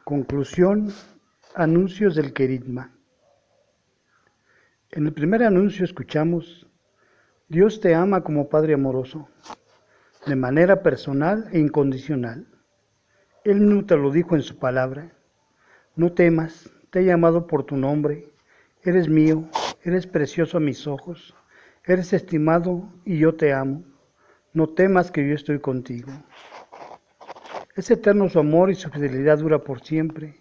Conclusión, anuncios del querigma. En el primer anuncio escuchamos: Dios te ama como Padre amoroso, de manera personal e incondicional. Él mismo te lo dijo en su palabra: no temas, te he llamado por tu nombre, eres mío, eres precioso a mis ojos, eres estimado y yo te amo, no temas que yo estoy contigo. Es eterno su amor y su fidelidad dura por siempre,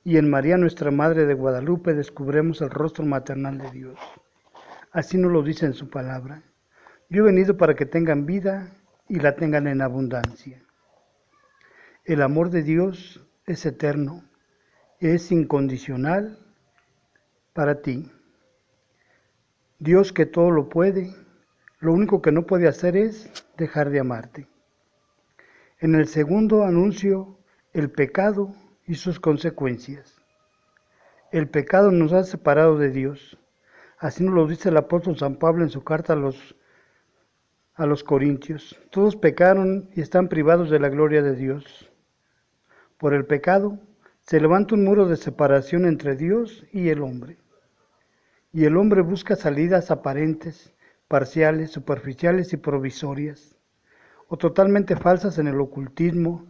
y en María nuestra Madre de Guadalupe descubremos el rostro maternal de Dios. Así nos lo dice en su palabra: yo he venido para que tengan vida y la tengan en abundancia. El amor de Dios es eterno, es incondicional para ti. Dios, que todo lo puede, lo único que no puede hacer es dejar de amarte. En el segundo anuncio, el pecado y sus consecuencias. El pecado nos ha separado de Dios. Así nos lo dice el apóstol San Pablo en su carta a los Corintios. Todos pecaron y están privados de la gloria de Dios. Por el pecado se levanta un muro de separación entre Dios y el hombre. Y el hombre busca salidas aparentes, parciales, superficiales y provisorias, o totalmente falsas en el ocultismo,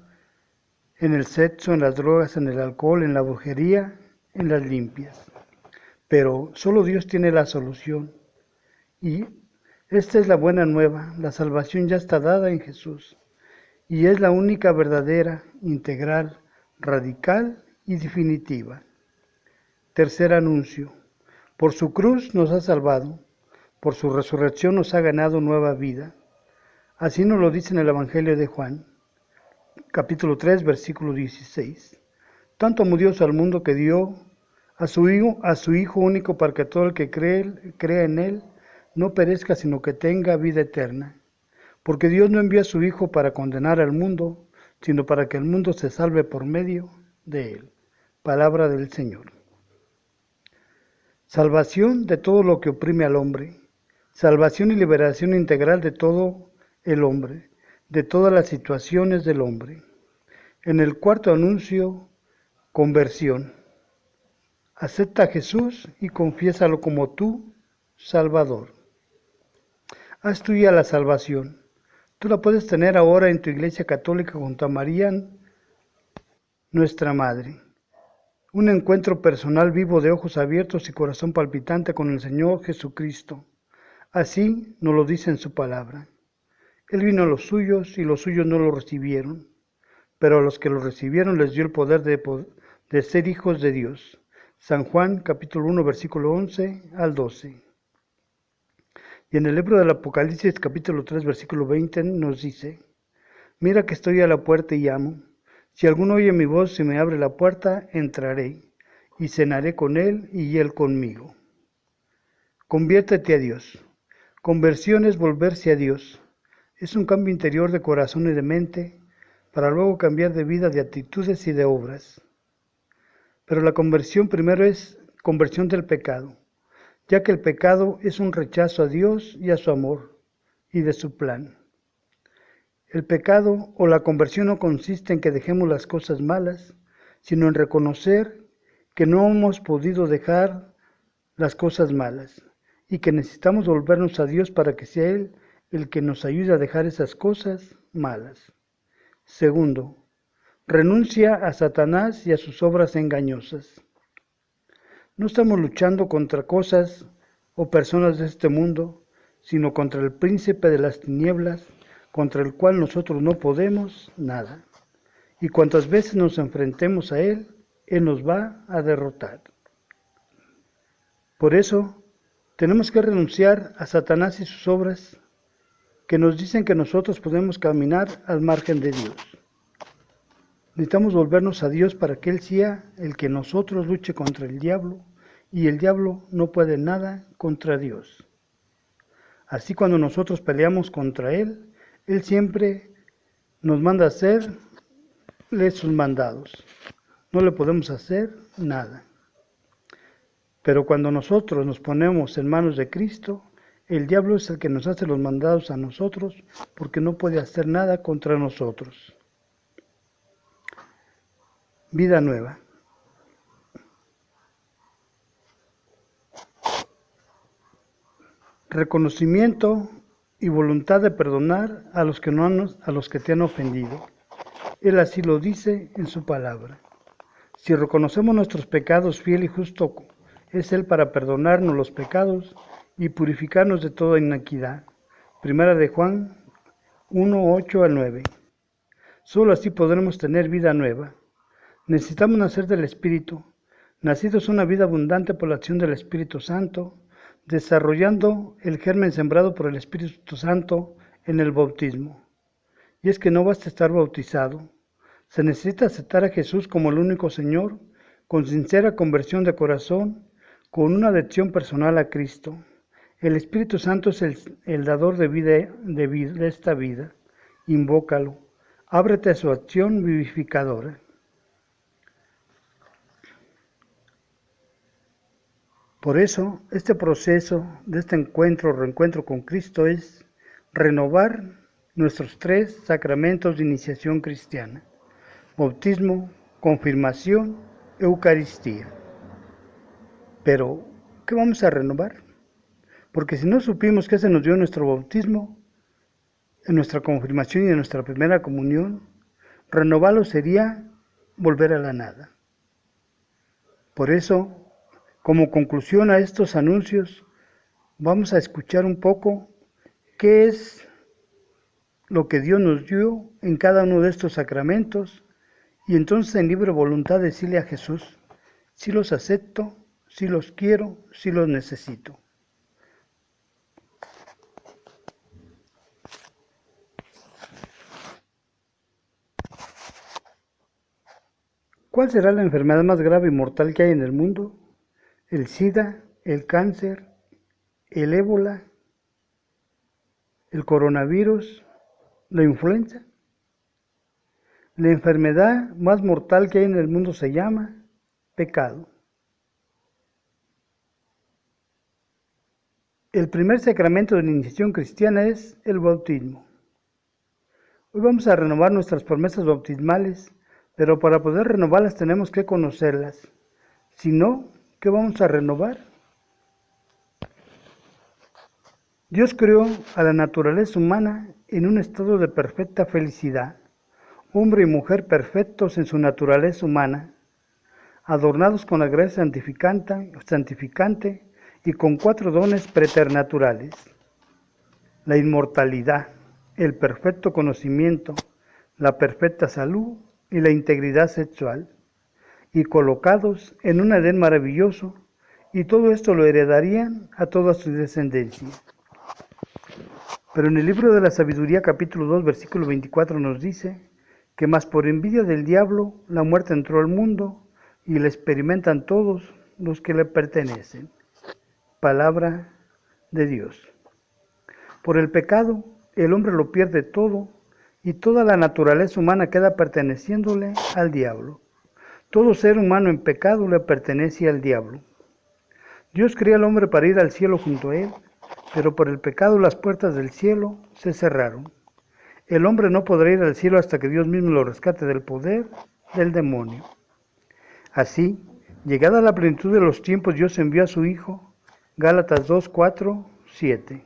en el sexo, en las drogas, en el alcohol, en la brujería, en las limpias. Pero solo Dios tiene la solución. Y esta es la buena nueva: la salvación ya está dada en Jesús. Y es la única verdadera, integral, radical y definitiva. Tercer anuncio: por su cruz nos ha salvado, por su resurrección nos ha ganado nueva vida. Así nos lo dice en el Evangelio de Juan, capítulo 3, versículo 16. Tanto amó Dios al mundo que dio a su Hijo único, para que todo el que crea en Él no perezca, sino que tenga vida eterna. Porque Dios no envió a su Hijo para condenar al mundo, sino para que el mundo se salve por medio de Él. Palabra del Señor. Salvación de todo lo que oprime al hombre. Salvación y liberación integral de todo el hombre, de todas las situaciones del hombre. En el cuarto anuncio, conversión. Acepta a Jesús y confiésalo como tu Salvador. Haz tuya la salvación. Tú la puedes tener ahora en tu iglesia católica junto a María, nuestra Madre. Un encuentro personal vivo de ojos abiertos y corazón palpitante con el Señor Jesucristo. Así nos lo dice en su palabra. Él vino a los suyos y los suyos no lo recibieron, pero a los que lo recibieron les dio el poder de ser hijos de Dios. San Juan capítulo 1 versículo 11 al 12. Y en el libro del Apocalipsis capítulo 3 versículo 20 nos dice: mira que estoy a la puerta y llamo. Si alguno oye mi voz y me abre la puerta, entraré y cenaré con él y él conmigo. Conviértete a Dios. Conversión es volverse a Dios. Es un cambio interior de corazón y de mente, para luego cambiar de vida, de actitudes y de obras. Pero la conversión primero es conversión del pecado, ya que el pecado es un rechazo a Dios y a su amor y de su plan. El pecado o la conversión no consiste en que dejemos las cosas malas, sino en reconocer que no hemos podido dejar las cosas malas y que necesitamos volvernos a Dios para que sea Él el que nos ayude a dejar esas cosas malas. Segundo, renuncia a Satanás y a sus obras engañosas. No estamos luchando contra cosas o personas de este mundo, sino contra el príncipe de las tinieblas, contra el cual nosotros no podemos nada. Y cuantas veces nos enfrentemos a Él, Él nos va a derrotar. Por eso, tenemos que renunciar a Satanás y sus obras, que nos dicen que nosotros podemos caminar al margen de Dios. Necesitamos volvernos a Dios para que Él sea el que nosotros luche contra el diablo, y el diablo no puede nada contra Dios. Así, cuando nosotros peleamos contra Él, Él siempre nos manda a hacerle sus mandados. No le podemos hacer nada. Pero cuando nosotros nos ponemos en manos de Cristo, el diablo es el que nos hace los mandados a nosotros, porque no puede hacer nada contra nosotros. vida nueva. Reconocimiento y voluntad de perdonar a los que te han ofendido. Él así lo dice en su palabra. Si reconocemos nuestros pecados, fiel y justo es Él para perdonarnos los pecados y purificarnos de toda iniquidad. Primera de Juan 1, 8 al 9. Solo así podremos tener vida nueva. Necesitamos nacer del Espíritu, nacidos una vida abundante por la acción del Espíritu Santo, desarrollando el germen sembrado por el Espíritu Santo en el bautismo. Y es que no basta estar bautizado, se necesita aceptar a Jesús como el único Señor, con sincera conversión de corazón, con una adhesión personal a Cristo. El Espíritu Santo es el dador de esta vida. Invócalo, ábrete a su acción vivificadora. Por eso, este proceso de este reencuentro con Cristo es renovar nuestros 3 sacramentos de iniciación cristiana: bautismo, confirmación, Eucaristía. Pero, ¿qué vamos a renovar? Porque si no supimos qué se nos dio en nuestro bautismo, en nuestra confirmación y en nuestra primera comunión, renovarlo sería volver a la nada. Por eso, como conclusión a estos anuncios, vamos a escuchar un poco qué es lo que Dios nos dio en cada uno de estos sacramentos, y entonces en libre voluntad decirle a Jesús: sí los acepto, sí los quiero, sí los necesito. ¿Cuál será la enfermedad más grave y mortal que hay en el mundo? ¿El SIDA, el cáncer, el ébola, el coronavirus, la influenza? La enfermedad más mortal que hay en el mundo se llama pecado. El primer sacramento de la iniciación cristiana es el bautismo. Hoy vamos a renovar nuestras promesas bautismales, pero para poder renovarlas tenemos que conocerlas. Si no, ¿qué vamos a renovar? Dios creó a la naturaleza humana en un estado de perfecta felicidad, hombre y mujer perfectos en su naturaleza humana, adornados con la gracia santificante y con 4 dones preternaturales: la inmortalidad, el perfecto conocimiento, la perfecta salud y la integridad sexual, y colocados en un Edén maravilloso, y todo esto lo heredarían a toda su descendencia. Pero en el libro de la Sabiduría, capítulo 2, versículo 24, nos dice que más por envidia del diablo la muerte entró al mundo y la experimentan todos los que le pertenecen. Palabra de Dios. Por el pecado, el hombre lo pierde todo y toda la naturaleza humana queda perteneciéndole al diablo. Todo ser humano en pecado le pertenece al diablo. Dios creó al hombre para ir al cielo junto a él, pero por el pecado las puertas del cielo se cerraron. El hombre no podrá ir al cielo hasta que Dios mismo lo rescate del poder del demonio. Así, llegada la plenitud de los tiempos, Dios envió a su Hijo. Gálatas 2, 4, 7.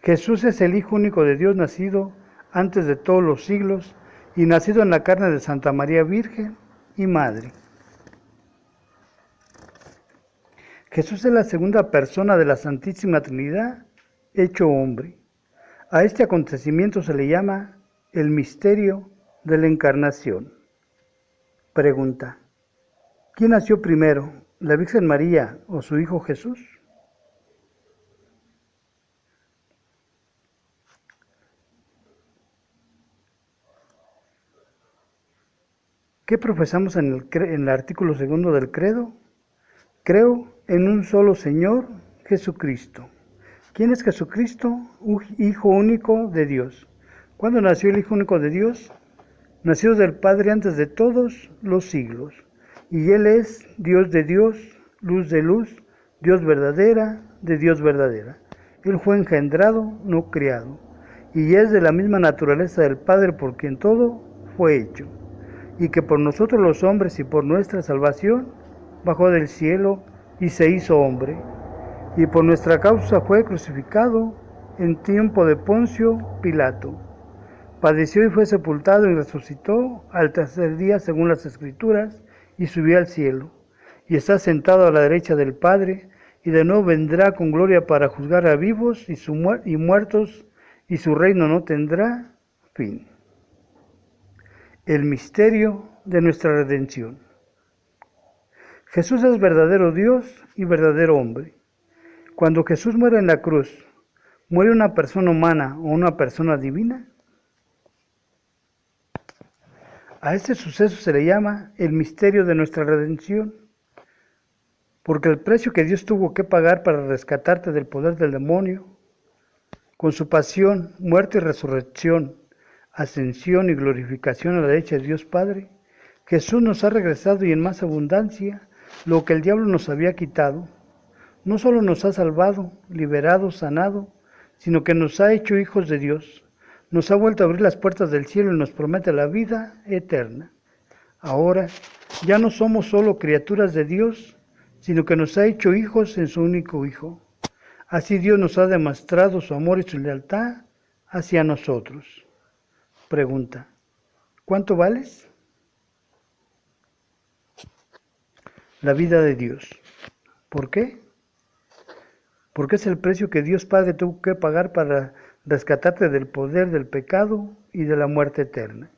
Jesús es el Hijo único de Dios, nacido antes de todos los siglos y nacido en la carne de Santa María Virgen y Madre. Jesús es la segunda persona de la Santísima Trinidad, hecho hombre. A este acontecimiento se le llama el misterio de la Encarnación. Pregunta: ¿quién nació primero, la Virgen María o su Hijo Jesús? ¿Qué profesamos en el artículo 2 del credo? Creo en un solo Señor, Jesucristo. ¿Quién es Jesucristo? Hijo único de Dios. ¿Cuándo nació el Hijo único de Dios? Nació del Padre antes de todos los siglos. Y Él es Dios de Dios, luz de luz, Dios verdadera de Dios verdadera. Él fue engendrado, no criado. Y es de la misma naturaleza del Padre por quien todo fue hecho. y que por nosotros los hombres y por nuestra salvación bajó del cielo y se hizo hombre, y por nuestra causa fue crucificado en tiempo de Poncio Pilato. Padeció y fue sepultado y resucitó al tercer día según las Escrituras, y subió al cielo, y está sentado a la derecha del Padre, y de nuevo vendrá con gloria para juzgar a vivos y muertos, y su reino no tendrá fin. El misterio de nuestra redención. Jesús es verdadero Dios y verdadero hombre. Cuando Jesús muere en la cruz, ¿muere una persona humana o una persona divina? A este suceso se le llama el misterio de nuestra redención, porque el precio que Dios tuvo que pagar para rescatarte del poder del demonio, con su pasión, muerte y resurrección, ascensión y glorificación a la derecha de Dios Padre, Jesús nos ha regresado y en más abundancia lo que el diablo nos había quitado. No solo nos ha salvado, liberado, sanado, sino que nos ha hecho hijos de Dios. Nos ha vuelto a abrir las puertas del cielo y nos promete la vida eterna. Ahora ya no somos solo criaturas de Dios, sino que nos ha hecho hijos en su único Hijo. Así Dios nos ha demostrado su amor y su lealtad hacia nosotros. Pregunta: ¿cuánto vales? La vida de Dios. ¿Por qué? Porque es el precio que Dios Padre tuvo que pagar para rescatarte del poder del pecado y de la muerte eterna.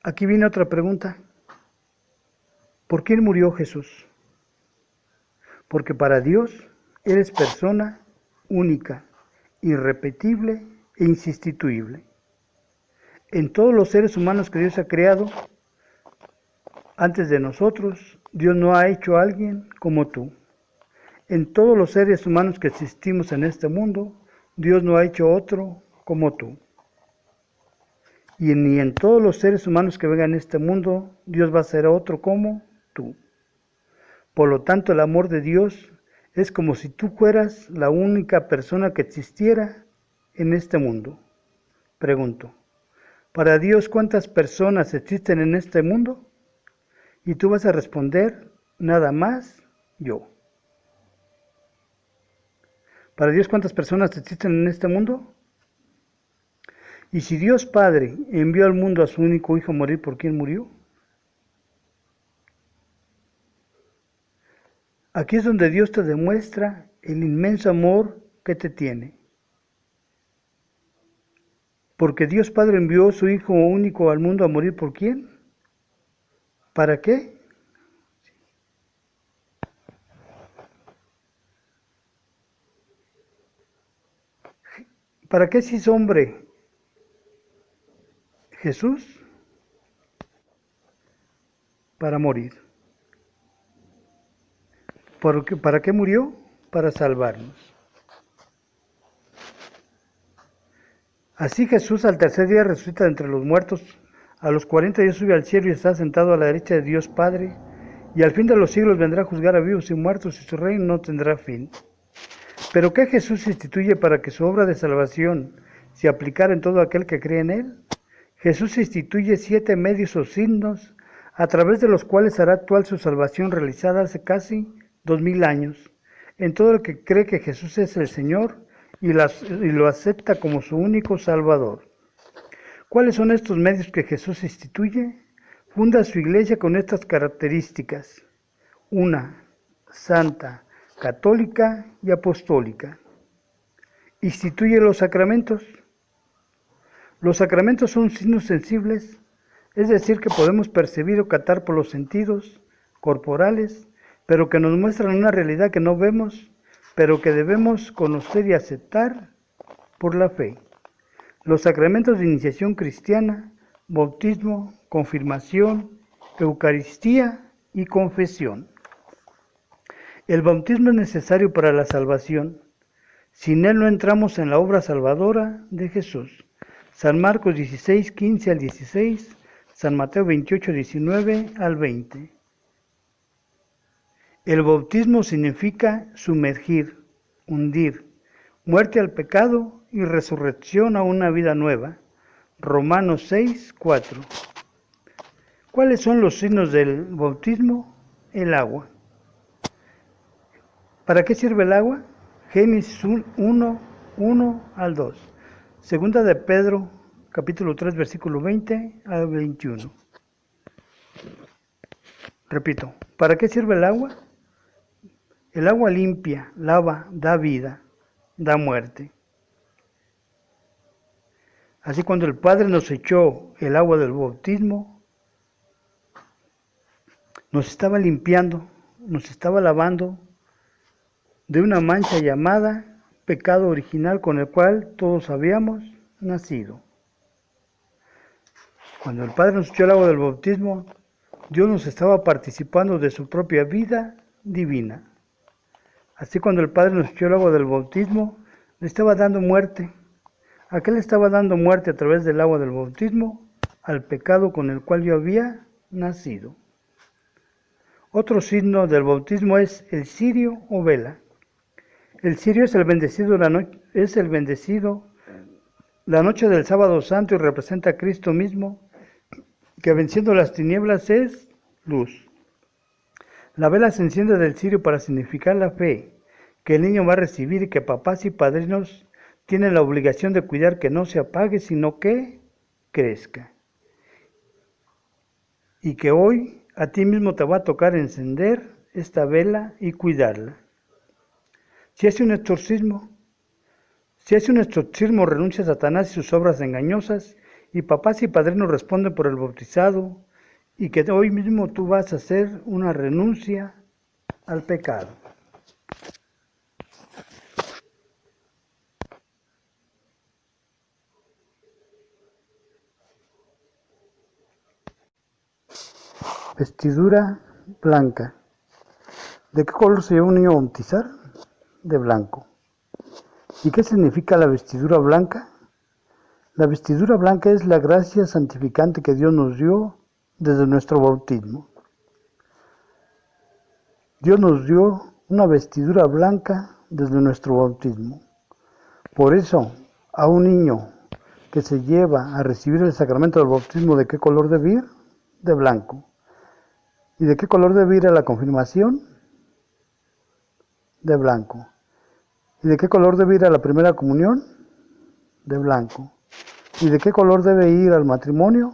Aquí viene otra pregunta. ¿Por quién murió Jesús? Porque para Dios eres persona única, irrepetible e insustituible. En todos los seres humanos que Dios ha creado, antes de nosotros, Dios no ha hecho a alguien como tú. En todos los seres humanos que existimos en este mundo, Dios no ha hecho otro como tú. Y ni en todos los seres humanos que vengan en este mundo, Dios va a ser otro como tú. Por lo tanto, el amor de Dios es como si tú fueras la única persona que existiera en este mundo. Pregunto: para Dios, ¿cuántas personas existen en este mundo? Y tú vas a responder: nada más yo. Para Dios, ¿cuántas personas existen en este mundo? Y si Dios Padre envió al mundo a su único Hijo a morir, ¿por quién murió? Aquí es donde Dios te demuestra el inmenso amor que te tiene. Porque Dios Padre envió a su Hijo único al mundo a morir, ¿por quién? ¿Para qué? ¿Para qué se hizo hombre Jesús? Para morir. ¿Para qué murió? Para salvarnos. Así Jesús al tercer día resucita de entre los muertos, a los 40 días sube al cielo y está sentado a la derecha de Dios Padre, y al fin de los siglos vendrá a juzgar a vivos y muertos, y su reino no tendrá fin. ¿Pero qué Jesús instituye para que su obra de salvación se aplicara en todo aquel que cree en Él? Jesús instituye 7 medios o signos a través de los cuales hará actual su salvación realizada hace casi 2000 años, en todo el que cree que Jesús es el Señor y lo acepta como su único Salvador. ¿Cuáles son estos medios que Jesús instituye? Funda su iglesia con estas características: una, santa, católica y apostólica. Instituye los sacramentos. Los sacramentos son signos sensibles, es decir, que podemos percibir o catar por los sentidos corporales, pero que nos muestran una realidad que no vemos, pero que debemos conocer y aceptar por la fe. Los sacramentos de iniciación cristiana, bautismo, confirmación, Eucaristía y confesión. El bautismo es necesario para la salvación. Sin él no entramos en la obra salvadora de Jesús. San Marcos 16, 15 al 16, San Mateo 28, 19 al 20. El bautismo significa sumergir, hundir, muerte al pecado y resurrección a una vida nueva. Romanos 6, 4. ¿Cuáles son los signos del bautismo? El agua. ¿Para qué sirve el agua? Génesis 1, 1 al 2. Segunda de Pedro, capítulo 3, versículo 20 al 21. Repito, ¿para qué sirve el agua? El agua limpia, lava, da vida, da muerte. Así cuando el Padre nos echó el agua del bautismo, nos estaba limpiando, nos estaba lavando de una mancha llamada pecado original con el cual todos habíamos nacido. Cuando el Padre nos echó el agua del bautismo, Dios nos estaba participando de su propia vida divina. Así cuando el Padre nos echó el agua del bautismo, le estaba dando muerte. ¿A qué le estaba dando muerte a través del agua del bautismo? Al pecado con el cual yo había nacido. Otro signo del bautismo es el cirio o vela. El cirio es el bendecido la noche del sábado santo y representa a Cristo mismo, que venciendo las tinieblas es luz. La vela se enciende del cirio para significar la fe que el niño va a recibir y que papás y padrinos tienen la obligación de cuidar que no se apague, sino que crezca. Y que hoy a ti mismo te va a tocar encender esta vela y cuidarla. Si hace un exorcismo, renuncia a Satanás y sus obras engañosas, y papás y padrinos responden por el bautizado, y que hoy mismo tú vas a hacer una renuncia al pecado. Vestidura blanca. ¿De qué color se lleva un niño a bautizar? De blanco. ¿Y qué significa la vestidura blanca? La vestidura blanca es la gracia santificante que Dios nos dio desde nuestro bautismo. Dios nos dio una vestidura blanca desde nuestro bautismo. Por eso, a un niño que se lleva a recibir el sacramento del bautismo, ¿de qué color debe ir? De blanco. ¿Y de qué color debe ir a la confirmación? De blanco. ¿Y de qué color debe ir a la primera comunión? De blanco. ¿Y de qué color debe ir al matrimonio?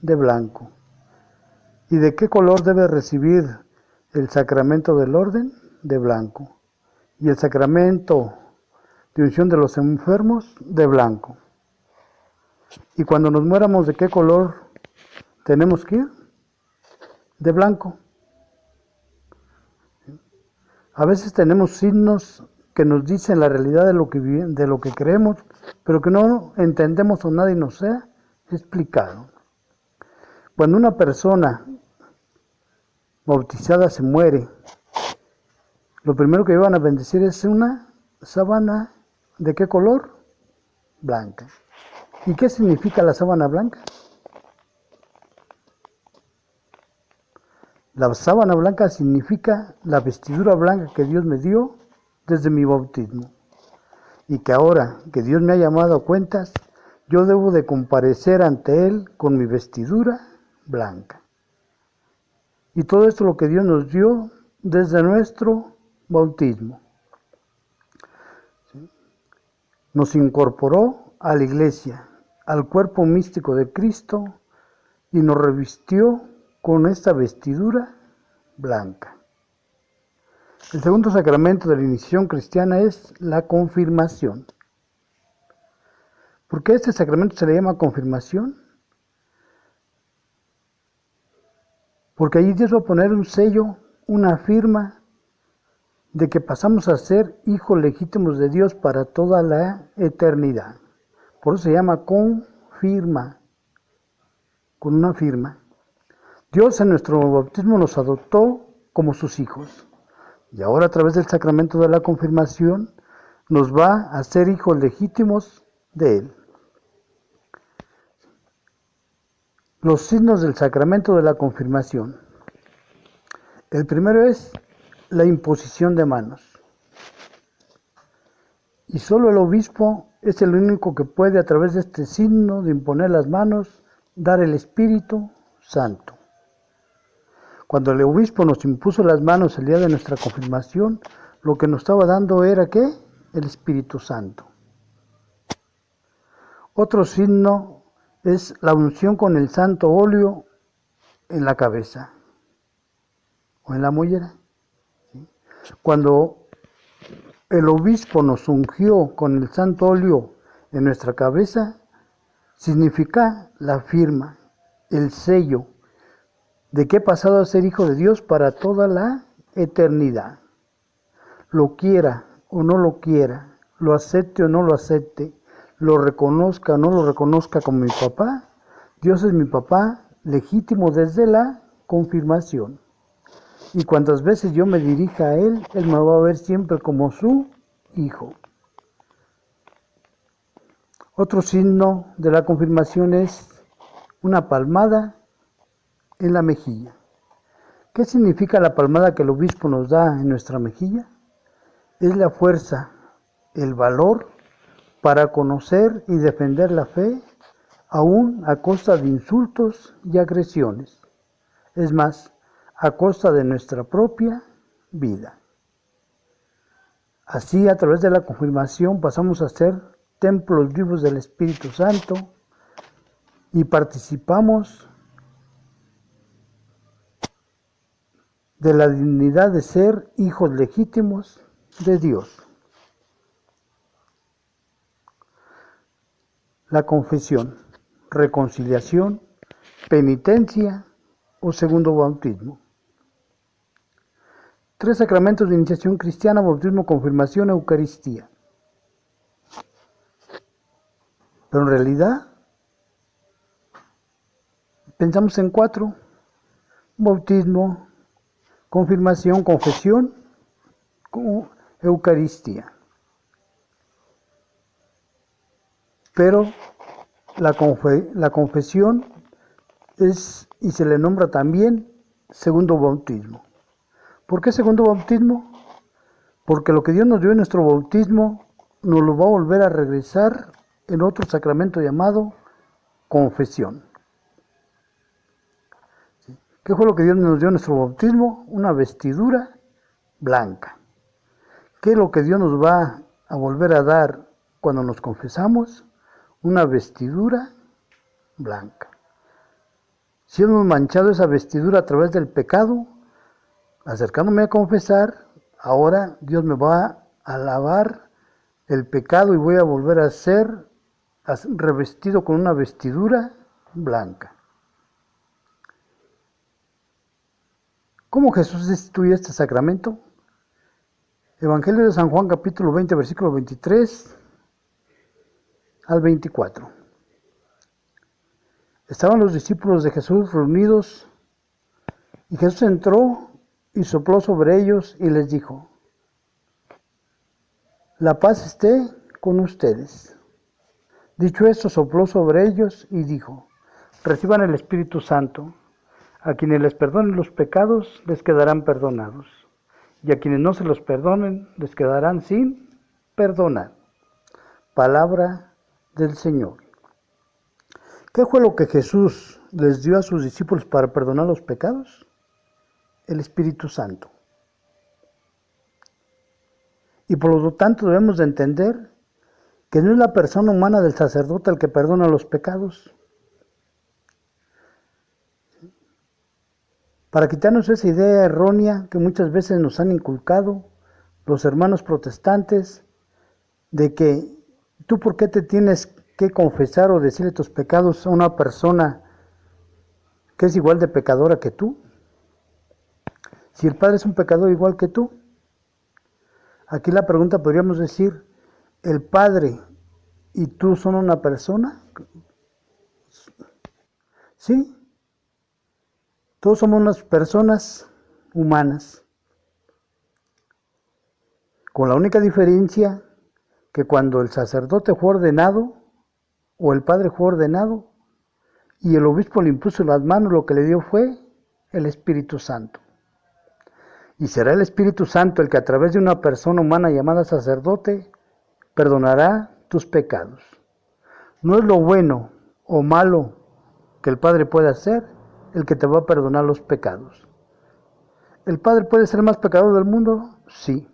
De blanco. ¿Y de qué color debe recibir el sacramento del orden? De blanco. ¿Y el sacramento de unción de los enfermos? De blanco. ¿Y cuando nos muéramos, de qué color tenemos que ir? De blanco. A veces tenemos signos que nos dicen la realidad de lo que creemos, pero que no entendemos o nadie nos ha explicado. Cuando una persona bautizada se muere, lo primero que iban a bendecir es una sábana. ¿De qué color? Blanca. ¿Y qué significa la sábana blanca? La sábana blanca significa la vestidura blanca que Dios me dio desde mi bautismo. Y que ahora que Dios me ha llamado a cuentas, yo debo de comparecer ante Él con mi vestidura blanca. Y todo esto es lo que Dios nos dio desde nuestro bautismo. Nos incorporó a la iglesia, al cuerpo místico de Cristo, y nos revistió con esta vestidura blanca. El segundo sacramento de la iniciación cristiana es la confirmación. ¿Por qué este sacramento se le llama confirmación? Porque allí Dios va a poner un sello, una firma de que pasamos a ser hijos legítimos de Dios para toda la eternidad. Por eso se llama confirma, con una firma. Dios en nuestro bautismo nos adoptó como sus hijos. Y ahora a través del sacramento de la confirmación nos va a ser hijos legítimos de Él. Los signos del sacramento de la confirmación. El primero es la imposición de manos. Y solo el obispo es el único que puede, a través de este signo de imponer las manos, dar el Espíritu Santo. Cuando el obispo nos impuso las manos el día de nuestra confirmación, lo que nos estaba dando era ¿qué? El Espíritu Santo. Otro signo es la unción con el santo óleo en la cabeza o en la mollera. Cuando el obispo nos ungió con el santo óleo en nuestra cabeza, significa la firma, el sello de que he pasado a ser hijo de Dios para toda la eternidad. Lo quiera o no lo quiera, lo acepte o no lo acepte, lo reconozca o no lo reconozca como mi papá, Dios es mi papá legítimo desde la confirmación. Y cuantas veces yo me dirija a Él, Él me va a ver siempre como su hijo. Otro signo de la confirmación es una palmada en la mejilla. ¿Qué significa la palmada que el obispo nos da en nuestra mejilla? Es la fuerza, el valor para conocer y defender la fe, aún a costa de insultos y agresiones. Es más, a costa de nuestra propia vida. Así, a través de la confirmación, pasamos a ser templos vivos del Espíritu Santo y participamos de la dignidad de ser hijos legítimos de Dios. La confesión, reconciliación, penitencia o segundo bautismo. 3 sacramentos de iniciación cristiana: bautismo, confirmación, Eucaristía. Pero en realidad pensamos en 4: bautismo, confirmación, confesión, Eucaristía. Pero la confesión es, y se le nombra también, segundo bautismo. ¿Por qué segundo bautismo? Porque lo que Dios nos dio en nuestro bautismo nos lo va a volver a regresar en otro sacramento llamado confesión. ¿Qué fue lo que Dios nos dio en nuestro bautismo? Una vestidura blanca. ¿Qué es lo que Dios nos va a volver a dar cuando nos confesamos? Una vestidura blanca. Si hemos manchado esa vestidura a través del pecado, acercándome a confesar, ahora Dios me va a lavar el pecado y voy a volver a ser revestido con una vestidura blanca. ¿Cómo Jesús instituye este sacramento? Evangelio de San Juan, capítulo 20, versículo 23 al 24. Estaban los discípulos de Jesús reunidos y Jesús entró y sopló sobre ellos y les dijo: la paz esté con ustedes. Dicho esto, sopló sobre ellos y dijo: reciban el Espíritu Santo. A quienes les perdonen los pecados, les quedarán perdonados. Y a quienes no se los perdonen, les quedarán sin perdonar. Palabra del Señor. ¿Qué fue lo que Jesús les dio a sus discípulos para perdonar los pecados? El Espíritu Santo. Y por lo tanto debemos de entender que no es la persona humana del sacerdote el que perdona los pecados. Para quitarnos esa idea errónea que muchas veces nos han inculcado los hermanos protestantes, de que tú por qué te tienes que confesar o decirle tus pecados a una persona que es igual de pecadora que tú. Si el Padre es un pecador igual que tú, aquí la pregunta podríamos decir: ¿el Padre y tú son una persona? ¿Sí? Todos somos unas personas humanas, con la única diferencia que cuando el sacerdote fue ordenado, o el padre fue ordenado, y el obispo le impuso las manos, lo que le dio fue el Espíritu Santo. Y será el Espíritu Santo el que a través de una persona humana llamada sacerdote perdonará tus pecados. No es lo bueno o malo que el Padre puede hacer el que te va a perdonar los pecados. ¿El Padre puede ser el más pecador del mundo? Sí.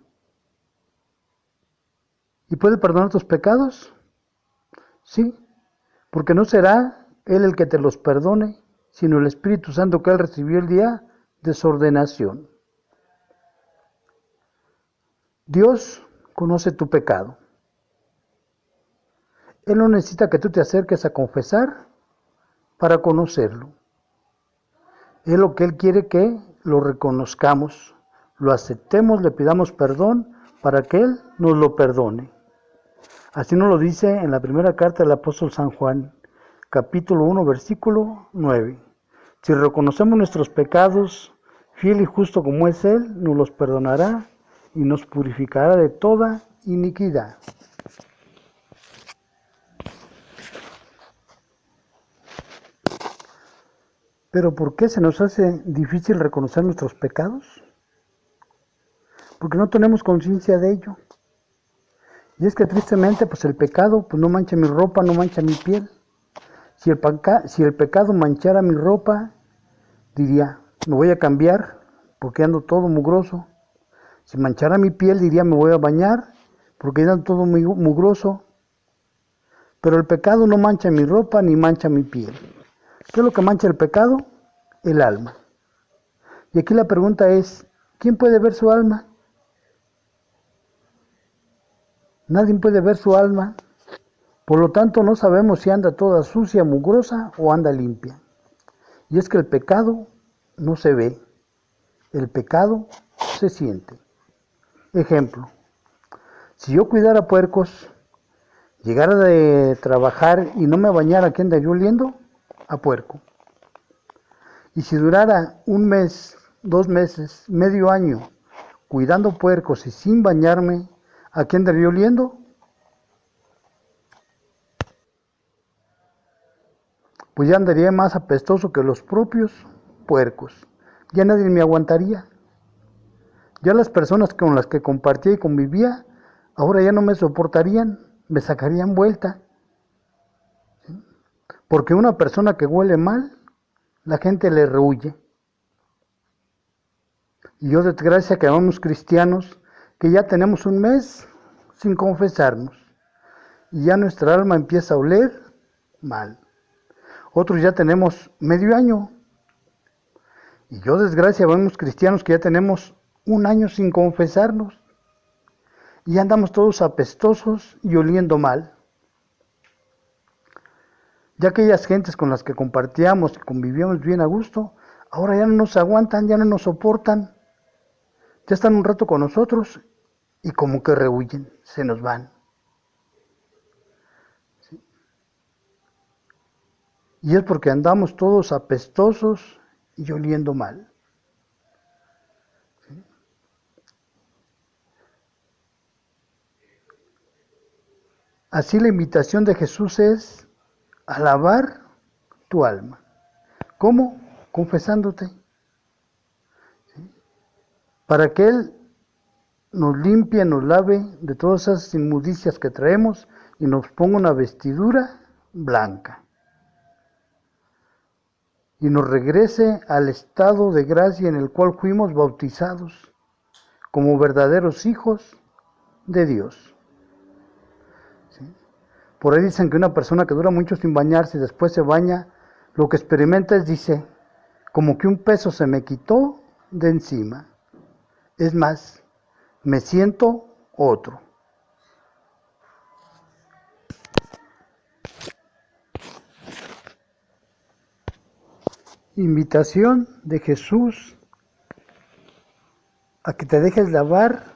¿Y puede perdonar tus pecados? Sí, porque no será Él el que te los perdone, sino el Espíritu Santo que Él recibió el día de su ordenación. Dios conoce tu pecado. Él no necesita que tú te acerques a confesar para conocerlo. Es lo que Él quiere que lo reconozcamos, lo aceptemos, le pidamos perdón para que Él nos lo perdone. Así nos lo dice en la primera carta del apóstol San Juan, capítulo 1, versículo 9. Si reconocemos nuestros pecados, fiel y justo como es Él, nos los perdonará y nos purificará de toda iniquidad. ¿Pero por qué se nos hace difícil reconocer nuestros pecados? Porque no tenemos conciencia de ello. Y es que tristemente, pues el pecado no mancha mi ropa, no mancha mi piel. Si el pecado manchara mi ropa, diría, me voy a cambiar porque ando todo mugroso. Si manchara mi piel, diría, me voy a bañar porque ando todo mugroso. Pero el pecado no mancha mi ropa ni mancha mi piel. ¿Qué es lo que mancha el pecado? El alma. Y aquí la pregunta es, ¿quién puede ver su alma? Nadie puede ver su alma. Por lo tanto, no sabemos si anda toda sucia, mugrosa o anda limpia. Y es que el pecado no se ve, el pecado se siente. Ejemplo, si yo cuidara puercos, llegara de trabajar y no me bañara, ¿qué andaría oliendo? A puerco. Y si durara un mes, 2 meses, medio año, cuidando puercos y sin bañarme, ¿a qué andaría oliendo? Pues ya andaría más apestoso que los propios puercos. Ya nadie me aguantaría. Ya las personas con las que compartía y convivía, ahora ya no me soportarían, me sacarían vuelta. Porque una persona que huele mal, la gente le rehuye. Y yo, desgracia, que somos cristianos, que ya tenemos un mes sin confesarnos. Y ya nuestra alma empieza a oler mal. Otros ya tenemos medio año. Y yo, desgracia, vemos cristianos que ya tenemos un año sin confesarnos. Y andamos todos apestosos y oliendo mal. Ya aquellas gentes con las que compartíamos y convivíamos bien a gusto, ahora ya no nos aguantan, ya no nos soportan. Ya están un rato con nosotros y como que rehuyen, se nos van. ¿Sí? Y es porque andamos todos apestosos y oliendo mal. ¿Sí? Así la invitación de Jesús es a lavar tu alma. ¿Cómo? Confesándote. ¿Sí? Para que Él nos limpie, nos lave de todas esas inmundicias que traemos y nos ponga una vestidura blanca. Y nos regrese al estado de gracia en el cual fuimos bautizados como verdaderos hijos de Dios. ¿Sí? Por ahí dicen que una persona que dura mucho sin bañarse y después se baña, lo que experimenta es, dice, como que un peso se me quitó de encima. Es más, me siento otro. Invitación de Jesús a que te dejes lavar,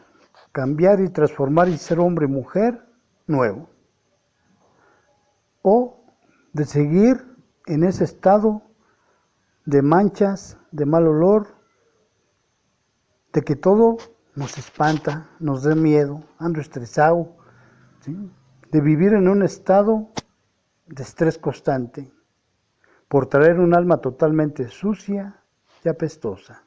cambiar y transformar y ser hombre y mujer nuevo. O de seguir en ese estado de manchas, de mal olor, de que todo nos espanta, nos da miedo, ando estresado, ¿sí? De vivir en un estado de estrés constante, por traer un alma totalmente sucia y apestosa.